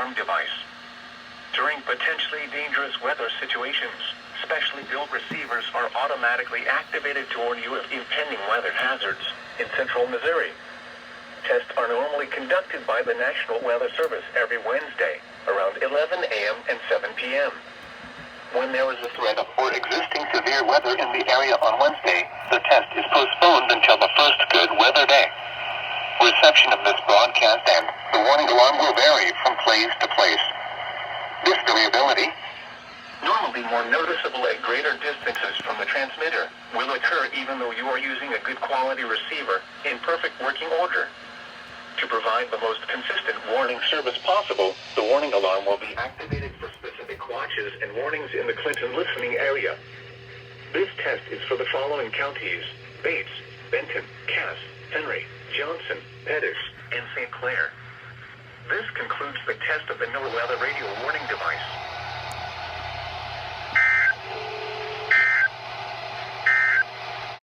alarm device. During potentially dangerous weather situations, specially built receivers are automatically activated to warn you of impending weather hazards in central Missouri. Tests are normally conducted by the National Weather Service every Wednesday, around 11 a.m. and 7 p.m. When there is a threat of or existing severe weather in the area on Wednesday, the test is postponed until the first good weather day. Reception of this broadcast and the warning alarm will vary from place to place. This variability, normally more noticeable at greater distances from the transmitter, will occur even though you are using a good quality receiver in perfect working order. To provide the most consistent warning service possible, the warning alarm will be activated for specific watches and warnings in the Clinton listening area. This test is for the following counties: Bates, Benton, Cass, Henry, Johnson, Pettis, and St. Clair. This concludes the test of the NOAA weather radio warning device.